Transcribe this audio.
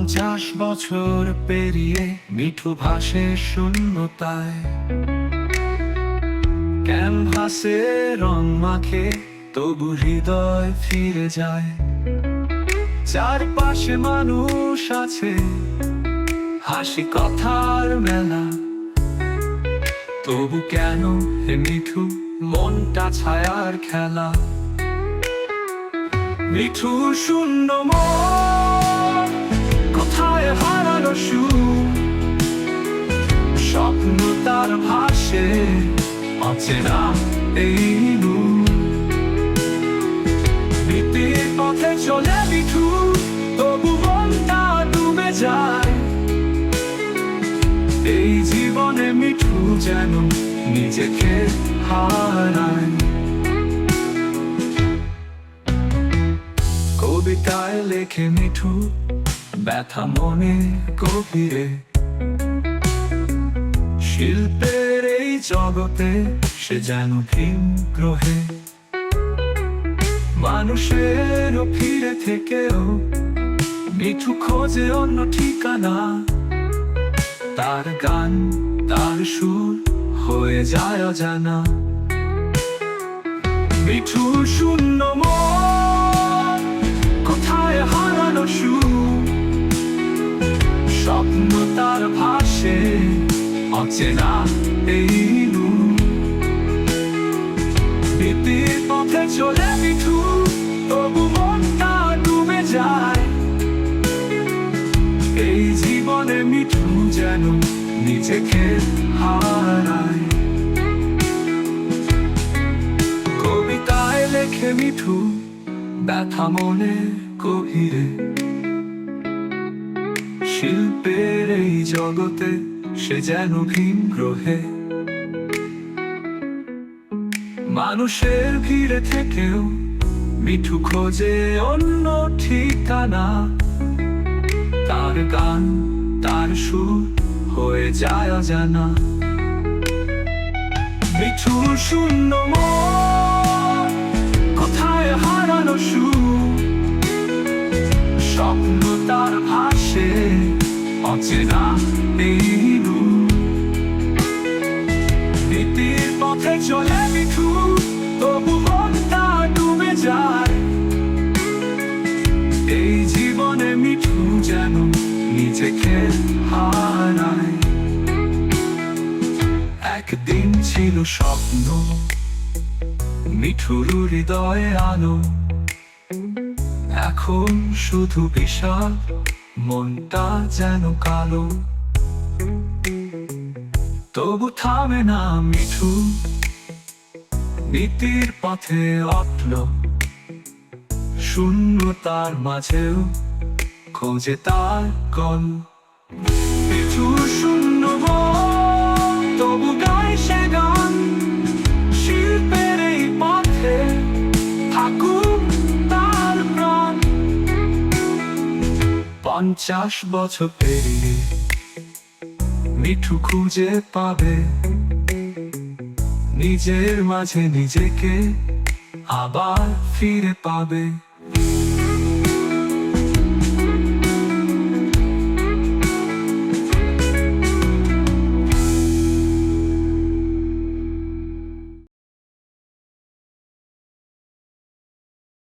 50 বছর পেরিয়ে মিঠু ভাসে শূন্যতায়, ক্যানভাসে রং মাখে তবু হৃদয় ফিরে যায়। চারপাশে মানুষ আছে, হাসি কথার মেলা, তবু কেন হে মিঠু মনটা ছায়ার খেলা। মিঠু শূন্য মন, কোথায় হারালো সুর, স্বপ্ন তার ভাসে অচেনা এই নূর। নীতির পথে চলে মিঠু, তবু মনটা ডুবে যায়। এই জীবনে মিঠু যেন নিজেকে হারায়। কবিতায় লেখে মিঠু ব্যথা মনে গভীরে, শিল্পের এই জগতে সে যেন ভিন গ্রহে। মানুষের ফিরে থেকেও মিঠু খোঁজে অন্য ঠিকানা, তার গান তার সুর হয়ে যায় অজানা। মিঠু শূন্য মন, কোথায় হারালো সুর, স্বপ্ন তার ভাসে অচেনা এই নূর। নীতির পথে চলে মিঠু, তবু মনটা ডুবে যায়। এই জীবনে মিঠু যেন নিজেকে হারায়। কবিতায় লেখে মিঠু ব্যথা মনে গভীরে, শিল্পের এই জগতে সে যেন ভিন গ্রহে। মানুষের ভিড়ে থেকেও মিঠু খোঁজে অন্য ঠিকানা, তার গান তার সুর হয়ে যায় অজানা। মিঠু শূন্য মন, কোথায় হারালো সুর, স্বপ্ন তার ভাসে অচেনা এই নূর। নীতির পথে চলে মিঠু, তবু মনটা ডুবে যায়। এই জীবনে মিঠু যেন নিজেকে হারায়। একদিন ছিল স্বপ্ন, মিঠুর হৃদয়ে আলো, এখন শুধু বিশাল মনটা যেন কালো। তবু থামে না মিঠু, নীতির পথে অটল, শূন্যতার মাঝেও খোঁজে তার কল। মিঠু শূন্য মন, তবু গায় সে গান, শিল্পের এই পথে থাকুক তার প্রাণ। 50 বছর পেরিয়ে মিঠু খুঁজে পাবে নিজের মাঝে নিজেকে, আবার ফিরে পাবে।